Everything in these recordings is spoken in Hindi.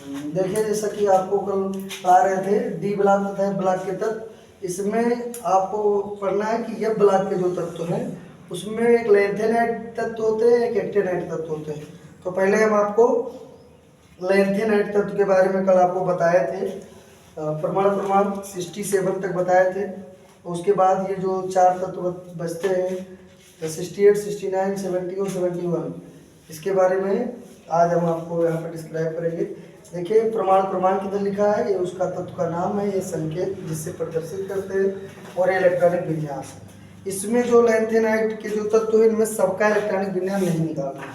देखिए जैसा कि आपको कल पढ़ा रहे थे डी ब्लॉक तथा ब्लॉक के तत्व, इसमें आपको पढ़ना है कि यह ब्लॉक के जो तत्व हैं उसमें एक लैंथेनाइट तत्व होते हैं, एक एक्टिनाइट तत्व होते हैं। तो पहले हम आपको लैंथेनाइट तत्व के बारे में कल आपको बताए थे, प्रमाण 67 तक बताए थे। उसके बाद ये जो चार तत्व बचते हैं 68, 69, 70 और 71, इसके बारे में आज हम आपको यहाँ पर डिस्क्राइब करेंगे। देखिए प्रमाण किधर लिखा है, ये उसका तत्व का नाम है, ये संकेत जिससे प्रदर्शित करते हैं, और ये इलेक्ट्रॉनिक विन्यास। इसमें जो लैंथेनाइट के जो तत्व है इनमें सबका इलेक्ट्रॉनिक विन्यास नहीं निकालना है।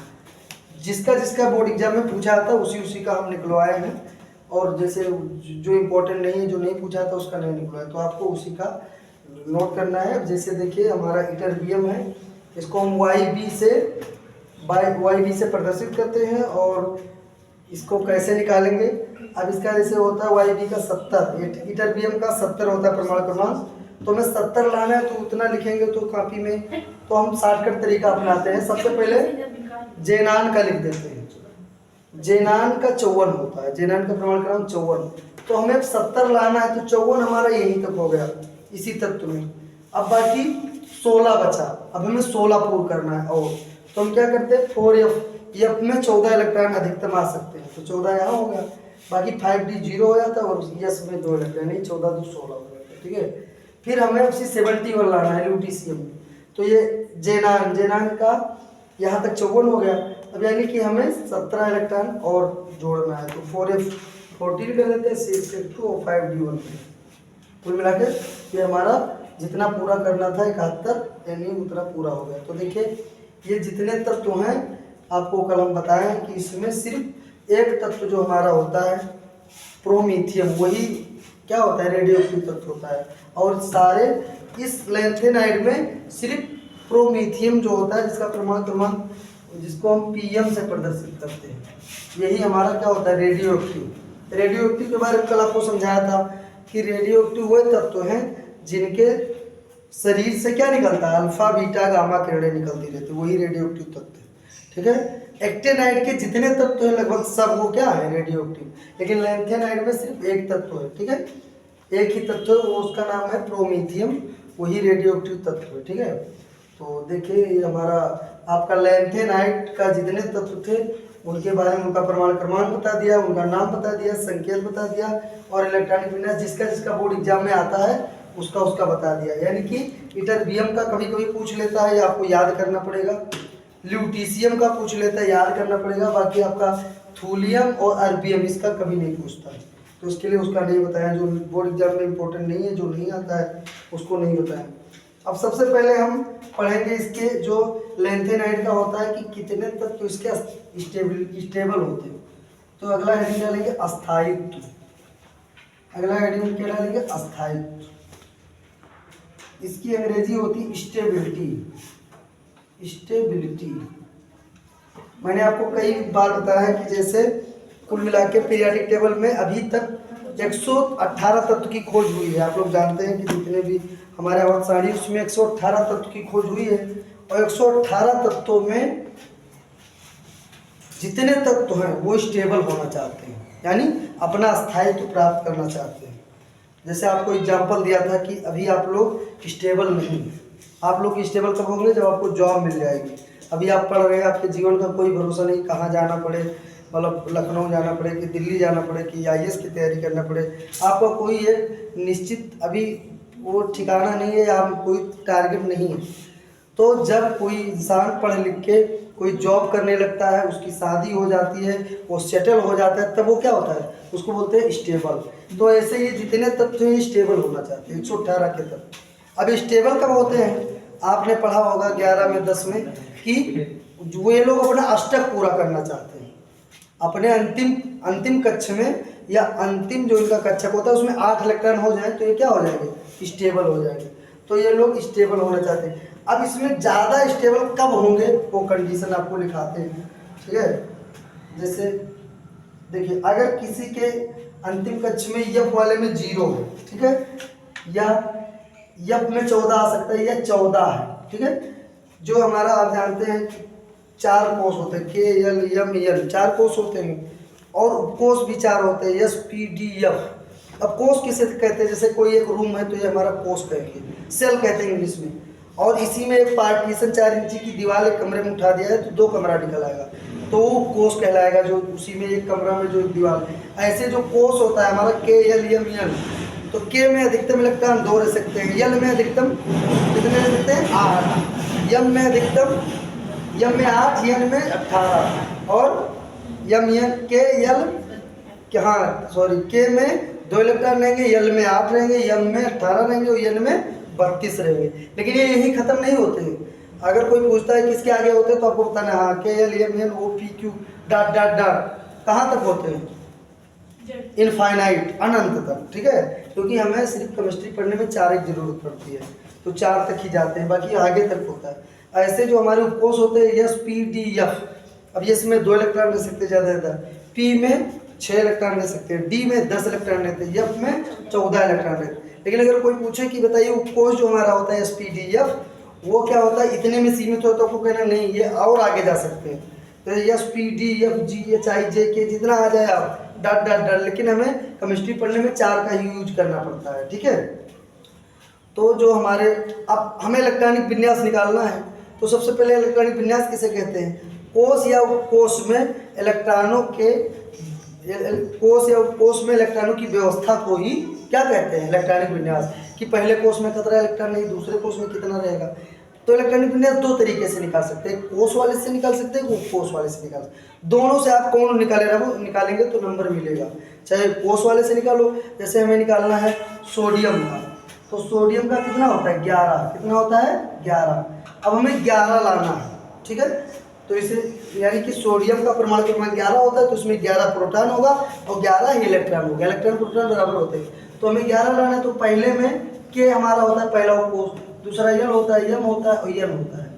जिसका बोर्ड एग्जाम में पूछा था उसी का हम निकलवाए हैं, और जैसे जो इम्पोर्टेंट नहीं है, जो नहीं पूछा था उसका नहीं निकलवाया, तो आपको उसी का नोट करना है। जैसे देखिए हमारा इटरबियम है, इसको हम वाई बी से प्रदर्शित करते हैं, और इसको कैसे निकालेंगे। अब इसका जैसे होता है वाई बी का 70, इटरबियम का 70 होता है प्रमाण, तो हमें 70 लाना है, तो उतना लिखेंगे तो कॉपी में, तो हम शॉर्टकट तरीका अपनाते हैं। सबसे पहले जेनान का लिख देते हैं, जेनान का 54 होता है, जेनान का प्रमाण क्रमांक 54, तो हमें 70 लाना है, तो 54 हमारा यहीं तक हो गया इसी तत्व में। अब बाकी 16 बचा, अब हमें 16 पूर्ण करना है, और तो हम क्या करते हैं 4f में 14 इलेक्ट्रॉन अधिकतम आ सकते हैं, तो 14 यहाँ हो गया, बाकी 5d 0 हो जाता है, और यस में 2 इलेक्ट्रॉन, नहीं 14 तो 16 हो जाता है, ठीक है। फिर हमें उसी 71 लाना है ल्यूटीशियम, तो ये जेनान का यहाँ तक 54 हो गया। अब यानी कि हमें 17 इलेक्ट्रॉन और जोड़ना है, तो 4f 14 कर देते हैं, 6f2 और 5d1, कुल मिला के ये हमारा जितना पूरा करना था 71 यानी उतना पूरा हो गया। तो देखिए ये जितने तत्व हैं आपको कल हम बताए हैं कि इसमें सिर्फ एक तत्व जो हमारा होता है प्रोमीथियम, वही क्या होता है रेडियो एक्टिव तत्व होता है, और सारे इस लैंथेनाइड में सिर्फ प्रोमीथियम जो होता है जिसका प्रमाण क्रमांक जिसको हम पीएम से प्रदर्शित करते हैं, यही हमारा क्या होता है रेडियो एक्टिव। रेडियो एक्टिव के बारे में कल आपको समझाया था कि रेडियो एक्टिव वो तत्व हैं जिनके शरीर से क्या निकलता है, अल्फा बीटा गामा किरणें निकलती रहती है, वही रेडियो एक्टिव तत्व है, ठीक है। एक्टिनाइड के जितने तत्व हैं लगभग सब वो क्या है रेडियो एक्टिव, लेकिन लैंथेनाइड में सिर्फ एक तत्व है, ठीक है, एक ही तत्व है, वो उसका नाम है प्रोमीथियम, वही रेडियो एक्टिव तत्व है, ठीक है। तो देखिए ये हमारा आपका लैंथेनाइड का जितने तत्व थे उनके बारे में उनका प्रमाण क्रमांक बता दिया, उनका नाम बता दिया, संकेत बता दिया, और इलेक्ट्रॉनिक विन्यास जिसका बोर्ड एग्जाम में आता है उसका बता दिया। यानी कि इटरबियम का कभी कभी पूछ लेता है, आपको याद करना पड़ेगा, ल्यूटीशियम का पूछ लेता है, याद करना पड़ेगा, बाकी आपका थूलियम और अर्बियम इसका कभी नहीं पूछता है, तो इसके लिए उसका नहीं बताया, जो बोर्ड एग्जाम में इंपॉर्टेंट नहीं है, जो नहीं आता है उसको नहीं बताया। अब सबसे पहले हम पढ़ेंगे इसके जो लैंथेनाइड का होता है कि कितने तत्व इसके स्टेबल होते हैं। तो अगला हेडिंग डालेंगे अस्थायित्व, अगला हेडिंग क्या डालेंगे अस्थायित्व, इसकी अंग्रेजी होती स्टेबिलिटी। मैंने आपको कई बार बताया है कि जैसे कुल मिला के पीरियाडिक टेबल में अभी तक 118 तत्व की खोज हुई है। आप लोग जानते हैं कि जितने भी हमारे आवर्त सारणी उसमें 118 तत्व की खोज हुई है, और 118 तत्वों में जितने तत्व हैं वो स्टेबल होना चाहते हैं, यानी अपना स्थायित्व प्राप्त करना चाहते हैं। जैसे आपको एग्जाम्पल दिया था कि अभी आप लोग स्टेबल नहीं, आप लोग स्टेबल कब होंगे जब आपको जॉब मिल जाएगी। अभी आप पढ़ रहे हैं, आपके जीवन का कोई भरोसा नहीं, कहाँ जाना पड़े, मतलब लखनऊ जाना पड़े कि दिल्ली जाना पड़े कि आईएएस की तैयारी करना पड़े, आपका कोई एक निश्चित अभी वो ठिकाना नहीं है, या कोई टारगेट नहीं है। तो जब कोई इंसान पढ़ लिख के कोई जॉब करने लगता है, उसकी शादी हो जाती है, वो सेटल हो जाता है, तब वो क्या होता है उसको बोलते हैं स्टेबल। तो ऐसे ये जितने तत्व हैं स्टेबल होना चाहते हैं, 118 के तत्व। अब स्टेबल कब होते हैं, आपने पढ़ा होगा 11 में 10 में कि जो ये लोग अपना अष्टक पूरा करना चाहते हैं, अपने अंतिम कक्ष में या अंतिम जो इनका कक्षक होता है उसमें 8 इलेक्ट्रॉन हो जाए तो ये क्या हो जाएंगे स्टेबल हो जाएंगे, तो ये लोग स्टेबल होना चाहते हैं। अब इसमें ज़्यादा स्टेबल कब होंगे वो कंडीशन आपको लिखाते हैं, ठीक है। जैसे देखिए अगर किसी के अंतिम कक्ष में यफ वाले में 0 है, ठीक है, या यफ में 14 आ सकता है, या 14 है, ठीक है। जो हमारा आप जानते हैं 4 कोष होते हैं, के एल एम एन 4 कोष होते हैं, और उपकोष भी 4 होते हैं, एस पी डी एफ। अब कोष किसे कहते हैं, जैसे कोई एक रूम है तो ये हमारा कोष कहेंगे, सेल कहते हैं इंग्लिश में। और इसी में एक पार्टीशन 4 इंची की दीवार एक कमरे में उठा दिया है तो 2 कमरा निकल आएगा, तो वो कोष कहलाएगा, जो उसी में एक कमरा में जो एक दीवार। ऐसे जो कोष होता है हमारा के एल एम एन, तो के में अधिकतम इलेक्ट्रॉन 2 रह सकते हैं, यल में अधिकतम कितने रह सकते हैं 8, यम में अधिकतम, यम में 8, यन में 18, और यम एन के यल के, हाँ सॉरी, के में 2 इलेक्ट्रॉन रहेंगे, यल में 8 रहेंगे, यम में 18 रहेंगे और यन में 32 रहेंगे। लेकिन ये यही खत्म नहीं होते हैं, अगर कोई पूछता है किसके आगे होते हैं तो आपको बताना, हाँ K L M N O P Q dot dot dot कहाँ तक होते हैं, इनफाइनाइट, अनंत तक, ठीक है। क्योंकि हमें सिर्फ केमिस्ट्री पढ़ने में 4 की जरूरत पड़ती है, तो 4 तक ही जाते हैं, बाकी आगे तक होता है। ऐसे जो हमारे उपकोष होते हैं एस पी डी एफ, अब ये इसमें 2 इलेक्ट्रॉन रह सकते हैं ज़्यादा ज़्यादा, पी में 6 इलेक्ट्रॉन रह सकते हैं, डी में 10 इलेक्ट्रॉन रहते हैं, एफ में 14 इलेक्ट्रॉन रहते हैं। लेकिन अगर कोई पूछे कि बताइए उपकोष जो हमारा होता है एस पी डी एफ वो क्या होता है, इतने में सीमित होता है, तो आपको कहना नहीं ये और आगे जा सकते हैं, तो S P D F G H I J K जितना आ जाए आप डॉट डॉट डॉट, लेकिन हमें केमिस्ट्री पढ़ने में 4 का यूज करना पड़ता है, ठीक है। तो जो हमारे, अब हमें इलेक्ट्रॉनिक विन्यास निकालना है, तो सबसे पहले इलेक्ट्रॉनिक विन्यास किसे कहते हैं, कोष या उपकोष में इलेक्ट्रॉनों के, कोष या उपकोष में इलेक्ट्रॉनों की व्यवस्था को ही क्या कहते हैं, इलेक्ट्रॉनिक विन्यास। कि पहले कोष में कितना इलेक्ट्रॉन नहीं, दूसरे कोष में कितना रहेगा। तो इलेक्ट्रॉनिक विन्यास 2 तरीके से निकाल सकते हैं, कोष वाले से निकाल सकते हैं, उपकोष वाले से निकाल सकते हैं। दोनों से आप कौन निकालेगा, वो निकालेंगे तो नंबर मिलेगा, चाहे कोष वाले से निकालो। जैसे हमें निकालना है सोडियम का, तो सोडियम का कितना होता है 11, कितना होता है 11। अब हमें 11 लाना है, ठीक है। तो इसे यानी कि सोडियम का परमाणु क्रमांक 11 होता है, तो उसमें 11 प्रोटॉन होगा और 11 ही इलेक्ट्रॉन होगा, इलेक्ट्रॉन प्रोटॉन बराबर होते हैं। तो हमें 11 लाना है, तो पहले में के हमारा होता है पहला उपकोष, दूसरा यल होता है, यम होता है और यन होता है।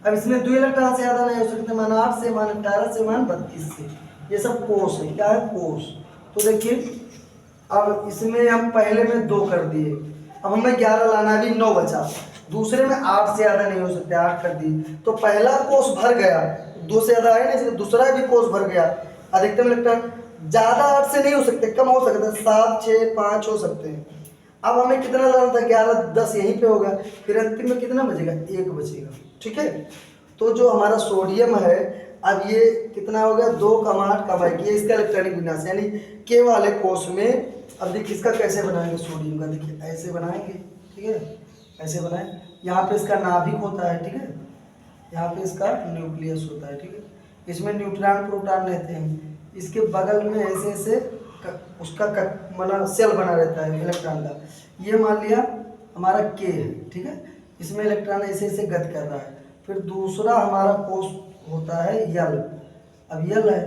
अब इसमें 2 इलेक्ट्रॉन से ज़्यादा नहीं हो सकते, मान 8 से, मान 18 से, मान 32 से, ये सब कोष है, क्या है कोष। तो देखिए अब इसमें हम पहले में 2 कर दिए, अब हमें 11 लाना है, अभी 9 बचा, दूसरे में 8 से ज़्यादा नहीं हो सकते, 8 कर दिए, तो पहला कोष भर गया, 2 से ज़्यादा है नहीं, दूसरा भी कोष भर गया। अधिकतम इलेक्ट्रॉन ज़्यादा 8 से नहीं हो सकते, कम हो सकता है, 7, 6, 5 हो सकते हैं। अब हमें कितना लाना था 11, 10 यहीं पे होगा, फिर अंतिम में कितना बचेगा 1 बचेगा, ठीक है। तो जो हमारा सोडियम है, अब ये कितना हो गया 2 कम 8 कम 1, ये इसका इलेक्ट्रॉनिक विन्यास, यानी के वाले कोष में। अब देखिए इसका कैसे बनाएंगे सोडियम का, देखिए ऐसे बनाएंगे, ठीक है, ऐसे बनाएं, यहाँ पे इसका नाभिक होता है, ठीक है, यहाँ पे इसका न्यूक्लियस होता है, ठीक है, इसमें न्यूट्रॉन प्रोटॉन रहते हैं, इसके बगल में ऐसे ऐसे उसका माना सेल बना रहता है इलेक्ट्रॉन का। ये मान लिया हमारा के है, ठीक है, इसमें इलेक्ट्रॉन ऐसे ऐसे गति कर रहा है। फिर दूसरा हमारा कोष होता है यल, अब यल है,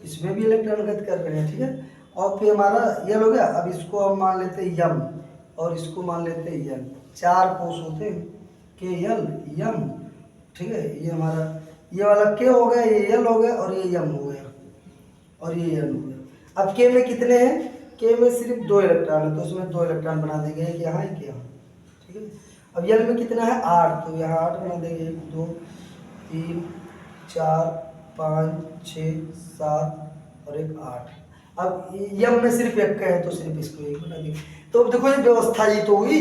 इसमें भी इलेक्ट्रॉन गति कर रहे हैं, ठीक है। और फिर हमारा यल हो गया, अब इसको हम मान लेते हैं यम और इसको मान लेते हैं यल, 4 कोष होते हैं, के यल यम, ठीक है। ये हमारा ये वाला के हो गया, ये यल हो गया और ये यम हो गया और ये यन हो गया। अब के में कितने हैं, के में सिर्फ 2 इलेक्ट्रॉन है, तो उसमें 2 इलेक्ट्रॉन बना देंगे, एक यहाँ एक यहाँ, ठीक है। अब यल में कितना है 8, तो यहाँ 8 बना देंगे, 1 2 3 4 5 6 7 और 1 8। अब यम में सिर्फ 1 का है, तो सिर्फ इसको 1 बना देंगे। तो अब देखो ये व्यवस्था ही तो हुई,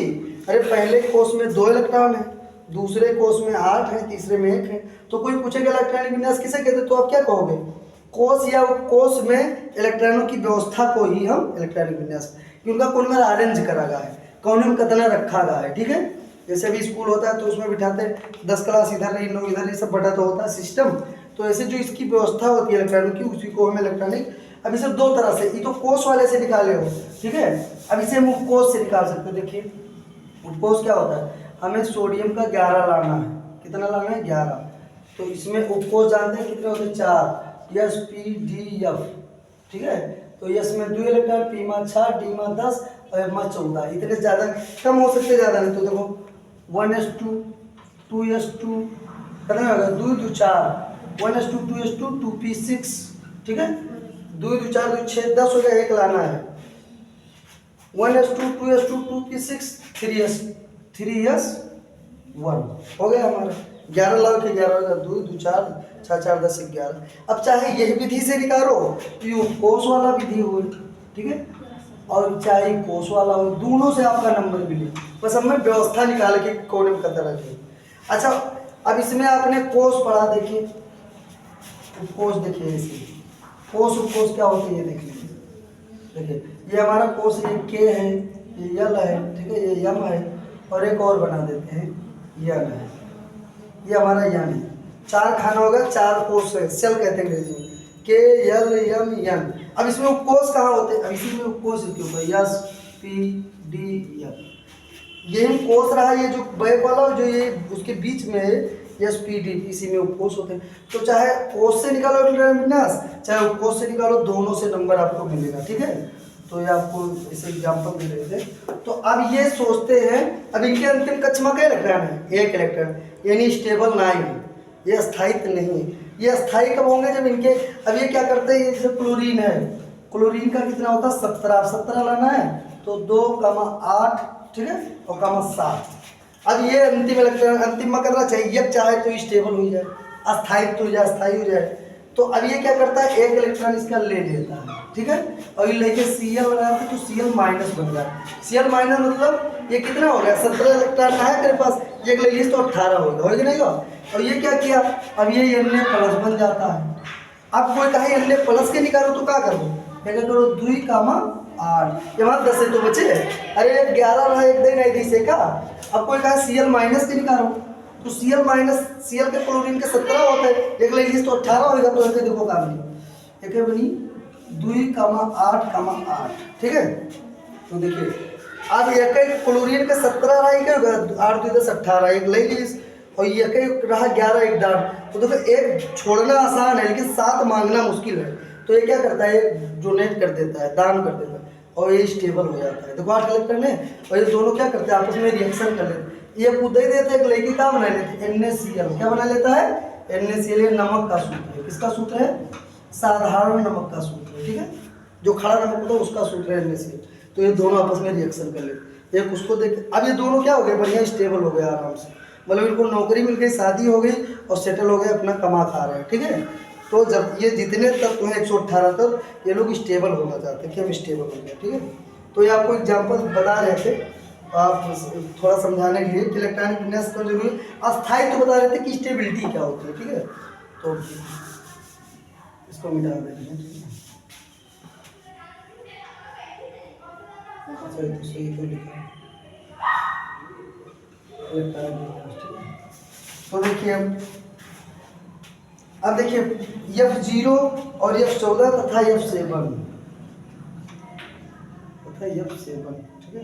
अरे पहले कोष में 2 इलेक्ट्रॉन है, दूसरे कोष में 8 है, तीसरे में 1 है। तो कोई पूछेगा इलेक्ट्रॉनिक विन्यास किसे कहते, तो आप क्या कहोगे, कोष या उपकोष में इलेक्ट्रॉनों की व्यवस्था को ही हम इलेक्ट्रॉनिक विन्यास, कि उनका कौन में अरेंज करा गया है, कौन में कितना रखा गया है, ठीक है। जैसे भी स्कूल होता है तो उसमें बिठाते हैं 10 क्लास इधर रही, 9 इधर, ये सब बटा तो होता है सिस्टम। तो ऐसे जो इसकी व्यवस्था होती है इलेक्ट्रॉनों की, उसी को हम इलेक्ट्रॉनिक। अब इसे 2 तरह से, ये तो कोष वाले से निकाले हो, ठीक है। अब इसे हम उपकोष से निकाल सकते हो। देखिए उपकोष क्या होता है, हमें सोडियम का 11 लाना है, कितना लाना है 11, तो इसमें उपकोष जानते हैं कितने होते हैं 4, यस पी डी एफ, ठीक है। तो यस में 2 इलेक्ट्रॉन, पी में 6, डी में 10 और एफ में 14, इतने ज़्यादा कम हो सकते, ज़्यादा नहीं। तो देखो 1s2 2s2 कितना होगा 2 2 4, 1s2 2s2 2p6, ठीक है, 2 2 4 2 6 10 हो गया, 1 लाना है, 1s2 2s2 2p6 3s 1 हो गया हमारा। 11 लाओ कि 11 होगा, 2 2 4 4 4 10 11। अब चाहे यही विधि से निकालो तो ये कोस वाला विधि हो, ठीक है, और चाहे कोस वाला हो, दोनों से आपका नंबर मिले, बस हमें व्यवस्था निकाल के कोने में कतर रखिए। अच्छा, अब इसमें आपने कोस पढ़ा, देखिए कोस, देखिए इसकी कोस उपकोस क्या होती है, देखिए ये हमारा कोस, ये के है, ये यल है, ठीक है, ये यम है, और एक और बना देते हैं यन है, ये हमारा यन है। 4 खाना होगा, 4 कोस है, सेल कहते हैं अंग्रेजी में, के यल यम यन। अब इसमें उपकोस कहाँ होते हैं, अब इसी में उपकोस होते, यस पी डी यम, यही कोस रहा, ये जो बैक वाला जो ये उसके बीच में है यस पी डी, इसी में उपकोस होते हैं। तो चाहे कोस से निकालो विन्यास, चाहे उपकोस से निकालो, दोनों से नंबर आपको मिलेगा, ठीक है। तो ये आपको इसे एग्जाम्पल दे रहे थे। तो अब ये सोचते हैं, अब इनके अंतिम कक्ष में क्या इलेक्ट्रॉन है, एक इलेक्ट्रॉन, यानी स्टेबल ना ही, ये स्थायित्व नहीं है। ये स्थायी कब होंगे, जब इनके, अब ये क्या करते हैं, ये जैसे क्लोरीन है, क्लोरीन का कितना होता है 17, 17 लाना है तो 2,8, ठीक है, और 7। अब ये अंतिम इलेक्ट्रॉन, अंतिम में करना चाहिए, चाहे तो स्टेबल हो जाए, अस्थायित्व हो जाए, अस्थायी हो जाए। तो अब ये क्या करता है, एक इलेक्ट्रॉन इसका ले लेता है, ठीक है, और ये लेके Cl लगाते तो Cl माइनस बन जाए। Cl माइनस मतलब ये कितना हो गया, 17 इलेक्ट्रॉन है तेरे पास, ये ले लीजिए तो 18 होगा कि नहीं होगा। और ये क्या किया, अब ये Na प्लस बन जाता है। अब कोई कहे Na प्लस के निकालो तो क्या करो, क्या करो 2,8, यहाँ 10 है तो बचे, अरे 11 रहा, एक दिन नहीं दी से का। अब कोई कहे Cl माइनस के निकालो तो Cl माइनस, Cl के क्लोरीन के 17 होते हैं, एक ले लीजिए तो 18 होगा। तो ऐसे देखो काम नहीं, एक बनी 2,8,8, ठीक है। तो देखिए अब एक क्लोरीन के 17 रहा, क्या होगा 8 2 10 18, एक ले लीजिए, और ये रहा 11 एक डाट। तो देखो एक छोड़ना आसान है लेकिन 7 मांगना मुश्किल है। तो ये क्या करता है, डोनेट कर देता है, दान कर देता है, और ये स्टेबल हो जाता है। देखो 8 इलेक्ट्रॉन है, और ये दोनों क्या करते हैं, आपस में रिएक्शन कर लेते हैं। ये खुद ही देते हैं, एक लड़की का बना लेते हैं NaCl, क्या बना लेता है NaCl, ये नमक का सूत्र है, किसका सूत्र है, साधारण नमक का सूत्र है, ठीक है, जो खड़ा नमक होता है उसका सूत्र है NaCl। तो ये दोनों आपस में रिएक्शन कर लेते, एक उसको देख, अब ये दोनों क्या हो गए, बढ़िया स्टेबल हो गए आराम से, मतलब इनको नौकरी मिल गई, शादी हो गई और सेटल हो गए, अपना कमा खा रहे हैं, ठीक है। तो जब ये जितने तक हैं 118 तक, ये लोग स्टेबल होना चाहते हैं कि हम स्टेबल हो गए, ठीक है। तो ये आपको एग्जाम्पल बता रहे थे, आप थोड़ा समझाने के लिए कि इलेक्ट्रॉनिक विन्यास का जरूरी, अस्थायित्व बता रहे थे कि स्टेबिलिटी क्या होती है, ठीक है। तो इसको मिटा देते हैं, ठीक है। अच्छा, तो सही तो लिखा इलेक्ट्रॉनिक विन्यास, ठीक है। तो देखिए अब देखिए F0 और F14 तथा F7 तथा F7, ठीक है,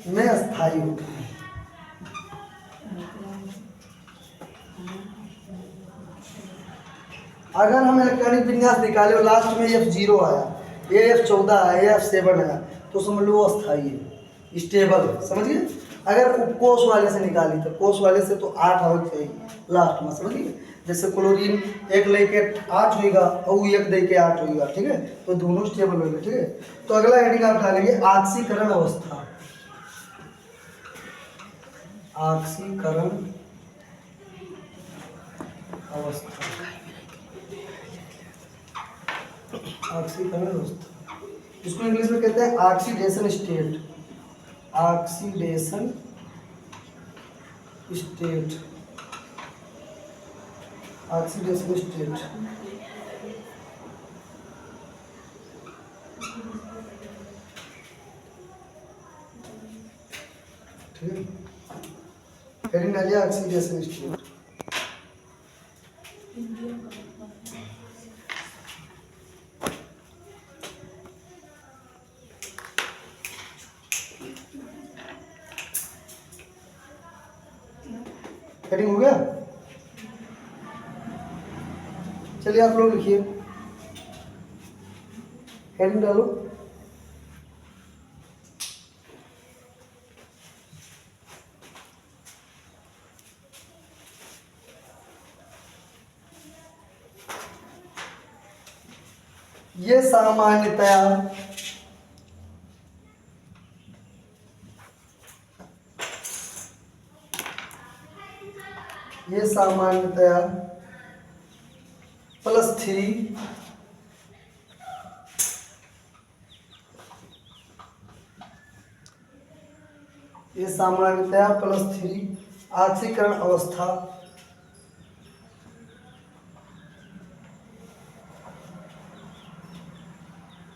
में अस्थायी होते हैं। अगर हम इलेक्ट्रॉनिक विन्यास निकाले और लास्ट में F0 आया, ये F14 आया, ये F7 आया, तो समझ लो अस्थायी है, स्टेबल है, समझिए। अगर कोस वाले से निकाली तो कोस वाले से तो 8 हो चाहिए लास्ट में, समझिए। जैसे क्लोरीन एक लेके 8 होगा और एक दे के 8 होगा, ठीक है, तो दोनों स्टेबल होगा, ठीक है। तो अगला हेडिंग आप डालेंगे ऑक्सीकरण अवस्था, ऑक्सीकरण अवस्था, ऑक्सीकरण अवस्था, इसको इंग्लिश में कहते हैं oxidation state, oxidation state, oxidation state, ठीक है। हेडिंग डालिए ऑक्सीडेशन स्टेट। हेडिंग हो गया, चलिए आप लोग लिखिए, हेडिंग डालो। ये सामान्यतया ये सामान्यतया +3 ये सामान्यतया +3 ऑक्सीकरण अवस्था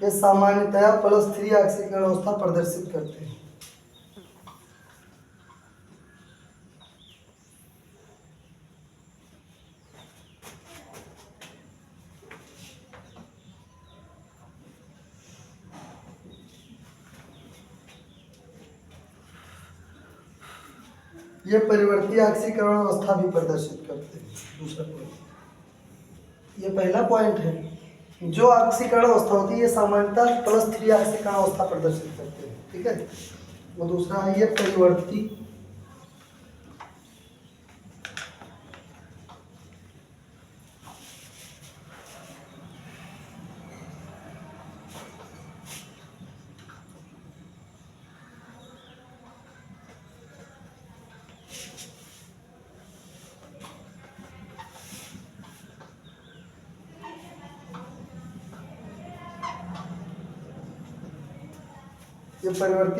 ये सामान्यतया +3 ऑक्सीकरण अवस्था प्रदर्शित करते हैं। ये परिवर्ती ऑक्सीकरण अवस्था भी प्रदर्शित करते हैं। दूसरा पॉइंट, ये पहला पॉइंट है। जो ऑक्सीकरण अवस्था होती है ये सामान्यतः +3 ऑक्सीकरण अवस्था प्रदर्शित करते हैं, ठीक है। वो दूसरा है ये परिवर्ती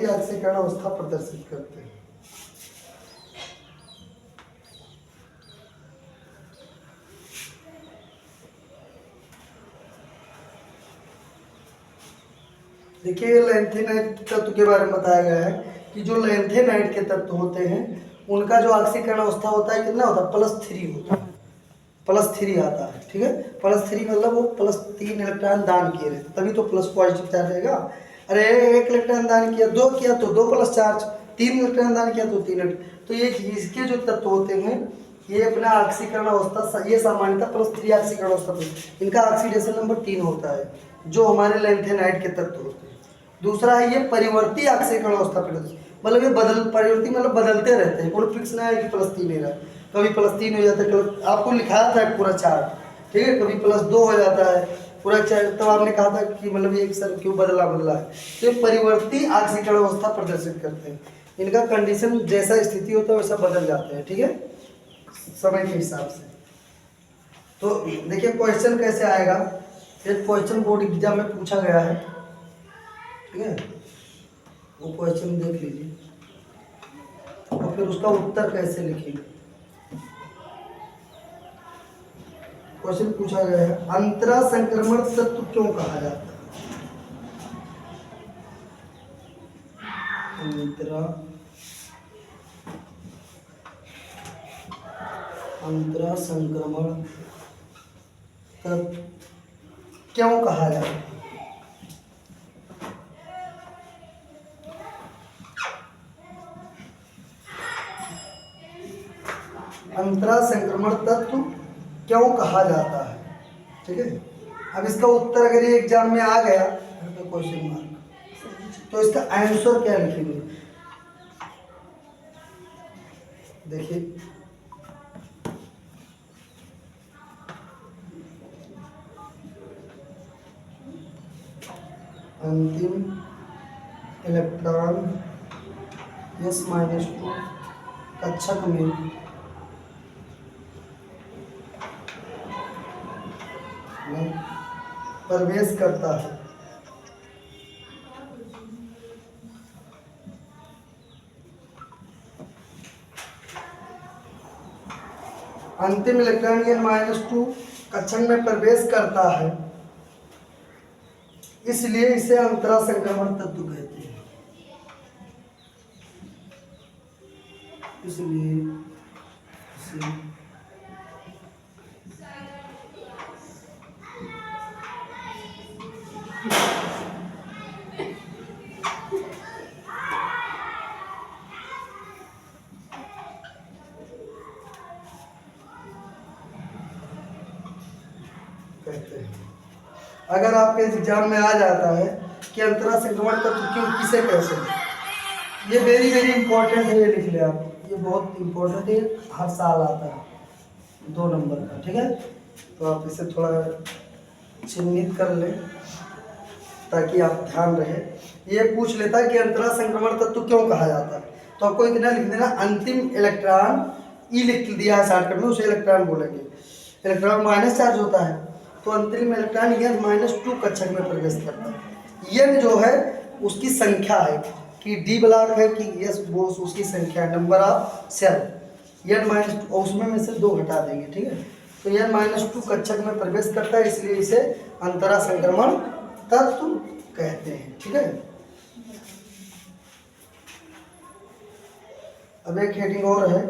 ऑक्सीकरण अवस्था प्रदर्शित करते हैं। देखिए लैंथेनाइट तत्व के बारे में बताया गया है कि जो लैंथेनाइट के तत्व होते हैं उनका जो ऑक्सीकरण अवस्था होता है कितना होता है, +3 होता है, +3 आता है, ठीक है। +3 मतलब वो +3 इलेक्ट्रॉन दान किए रहते, तभी तो प्लस पॉजिटिव चार्ज रहेगा। अरे 1 इलेक्ट्रॉन दान किया, 2 किया तो 2 प्लस चार्ज, 3 इलेक्ट्रॉन दान किया तो 3 इलेक्ट्रॉन। तो ये इसके जो तत्व होते हैं ये अपना ऑक्सीकरण अवस्था, ये सामान्यतः +3 ऑक्सीकरण अवस्था, इनका ऑक्सीडेशन नंबर 3 होता है, जो हमारे लैंथेनाइट के तत्व होते हैं। दूसरा है ये परिवर्ती ऑक्सीकरण अवस्था प्रदर्शित, मतलब ये परिवर्ती मतलब बदलते रहते हैं, कोई फिक्स ना है कि +3 ले रहा है, कभी +3 हो जाता है, कभी आपको लिखाया था पूरा चार्ट, ठीक है, कभी +2 हो जाता है पूरा चार्ट, तब आपने कहा था कि मतलब ये सर क्यों बदला है। तो ये परिवर्ती ऑक्सीकरण अवस्था प्रदर्शित करते हैं, इनका कंडीशन जैसा स्थिति होता है वैसा बदल जाते हैं, ठीक है, समय के हिसाब से। तो देखिए क्वेश्चन कैसे आएगा, एक क्वेश्चन बोर्ड एग्जाम में पूछा गया है, ठीक है, वो क्वेश्चन देख लीजिए और फिर उसका उत्तर कैसे लिखेंगे। क्वेश्चन पूछा गया है अंतरा संक्रमण तत्व क्यों कहा जाता है। अंतरा संक्रमण तत्व क्यों कहा जाता है। अंतरा संक्रमण तत्व क्यों कहा जाता है, ठीक है। अब इसका उत्तर अगर ये एग्जाम में आ गया तो क्वेश्चन मार्क, तो इसका आंसर क्या लिखेंगे। देखिए अंतिम इलेक्ट्रॉन S-2 कक्षक में प्रवेश करता है। अंतिम इलेक्ट्रॉन N-2 कक्षक में प्रवेश करता है, इसलिए इसे अंतरा संक्रमण तत्व कहते हैं। इसलिए इसे कहते हैं। अगर आपके एग्जाम में आ जाता है कि अंतरा संक्रमण तत्व क्यों किसे कहते हैं, ये वेरी वेरी इंपॉर्टेंट है, ये लिख ले आप, ये बहुत इंपॉर्टेंट है, हर साल आता है 2 नंबर का, ठीक है। तो आप इसे थोड़ा चिन्हित कर लें ताकि आप ध्यान रहे। ये पूछ लेता है कि अंतरा संक्रमण तत्व क्यों कहा जाता है, तो आपको इतना लिख देना अंतिम इलेक्ट्रॉन ई लिख दिया है शॉर्टकट में, उसे इलेक्ट्रॉन बोलेंगे। इलेक्ट्रॉन माइनस चार्ज होता है, तो अंतरिम इलेक्ट्रॉन n-2 कक्षक में प्रवेश करता है। n जो है उसकी संख्या है कि डी ब्लॉक है कि यस वो उसकी संख्या, नंबर ऑफ सेल n-2, और उसमें में से 2 घटा देंगे, ठीक है। तो n-2 कक्षक में प्रवेश करता है, इसलिए इसे अंतरा संक्रमण तत्व कहते हैं, ठीक है। अब एक हेडिंग और है,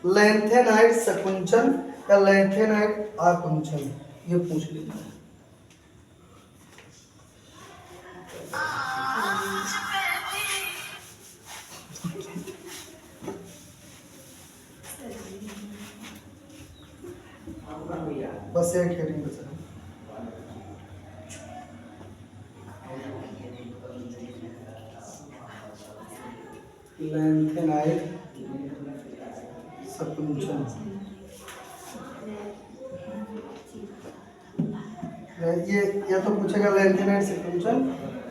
लैंथेनाइड संकुंचन या लैंथेनाइड आकुंचन, ये पूछ लेना है। बस एक हेडिंग बचा है। लैंथेनाइड संकुंचन, ये तो पूछेगा लैंथेनाइड संकुंचन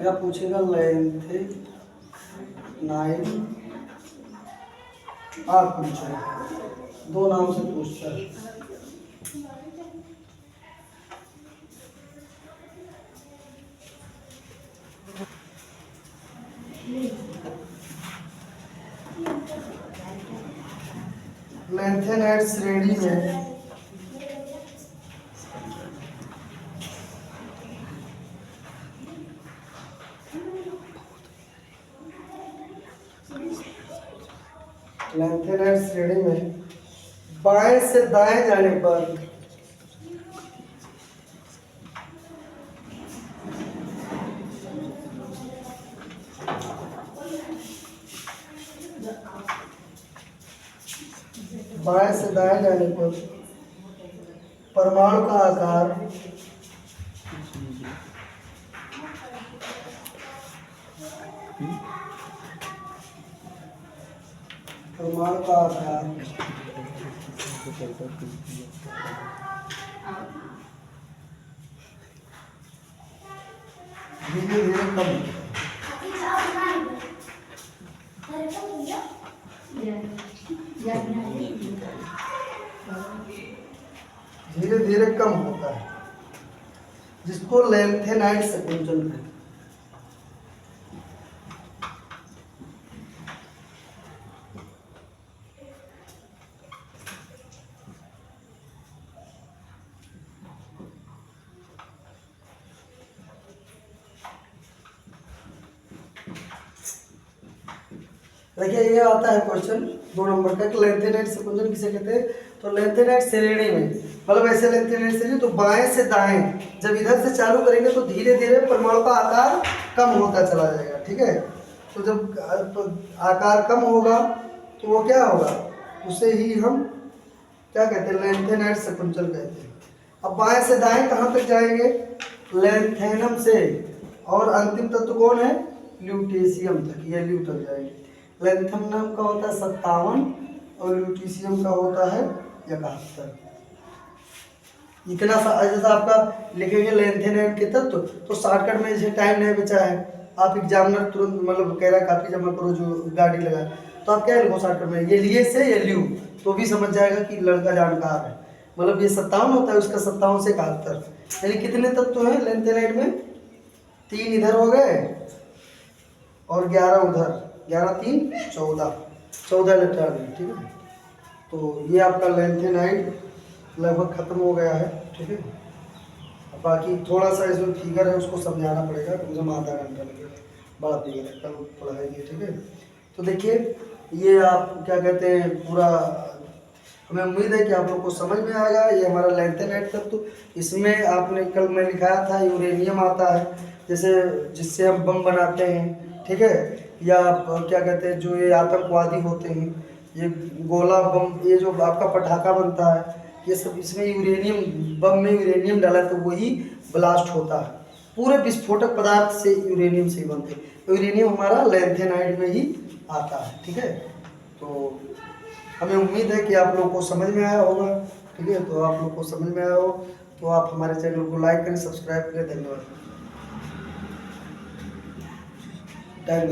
या पूछेगा लैंथेनाइड आकुंचन, 2 नाम से पूछता है। लैंथेनाइड श्रेणी में बाएं से दाएं जाने पर परमाणु का आकार धीरे धीरे कम होता है, जिसको लैंथेनाइड संकुंचन कहते हैं। देखिए ये आता है क्वेश्चन 2 नंबर का, लैंथेनाइड संकुंचन किसे कहते हैं। तो लैंथेनाइड श्रेणी में, मतलब ऐसे लैंथेनाइड श्रेणी, तो बाएं से दाएं जब इधर से चालू करेंगे तो धीरे धीरे परमाणु का आकार कम होता चला जाएगा, ठीक है। तो जब आकार कम होगा तो वो क्या होगा, उसे ही हम क्या कहते हैं, लैंथेनाइड संकुंचन कहते हैं। अब बाएं से दाएं कहाँ तक जाएंगे, लैंथेनम से, और अंतिम तत्व कौन है, ल्यूटेशियम तक, ये ल्यू तक जाएंगे। लैंथेनम का होता है 57 और ल्यूटेशियम का होता है 71। इतना सा जैसा आपका लिखेंगे लैंथेनाइड के तत्व, तो शॉर्टकट में जैसे टाइम नहीं बचा है, आप एग्जामिनर तुरंत मतलब कह रहा है काफी जमा करो जो गाड़ी लगा, तो आप क्या लिखो शॉर्टकट में, ये लिए से ये ल्यू, तो भी समझ जाएगा कि लड़का जानकार है। मतलब ये 57 होता है, उसका 57 से 71, यानी कितने तत्व हैं लैंथेनाइड में, 3 इधर हो गए और 11 उधर, 11 3 14 इलेक्ट्रॉन है, ठीक है। तो ये आपका लैंथेनाइड लगभग खत्म हो गया है, ठीक है। बाकी थोड़ा सा इसमें फिगर है, उसको समझाना पड़ेगा, कम से कम आधा घंटा लगेगा, बड़ा फिगर है, कल पढ़ाएंगे, ठीक है। तो देखिए ये आप क्या कहते हैं, पूरा हमें उम्मीद है कि आप लोग को समझ में आएगा। ये हमारा लैंथेनाइड तत्व, इसमें आपने कल मैं लिखाया था यूरेनियम आता है, जैसे जिससे हम बम बनाते हैं, ठीक है, या क्या कहते हैं जो ये आतंकवादी होते हैं, ये गोला बम, ये जो आपका पटाखा बनता है, ये सब इसमें यूरेनियम, बम में यूरेनियम डाला तो वही ब्लास्ट होता है। पूरे विस्फोटक पदार्थ से यूरेनियम से ही बनते हैं, यूरेनियम हमारा लैंथेनाइड में ही आता है, ठीक है। तो हमें उम्मीद है कि आप लोगों को समझ में आया होगा, ठीक है। तो आप लोग को समझ में आया हो तो आप हमारे चैनल को लाइक करें, सब्सक्राइब करें। धन्यवाद। टाइम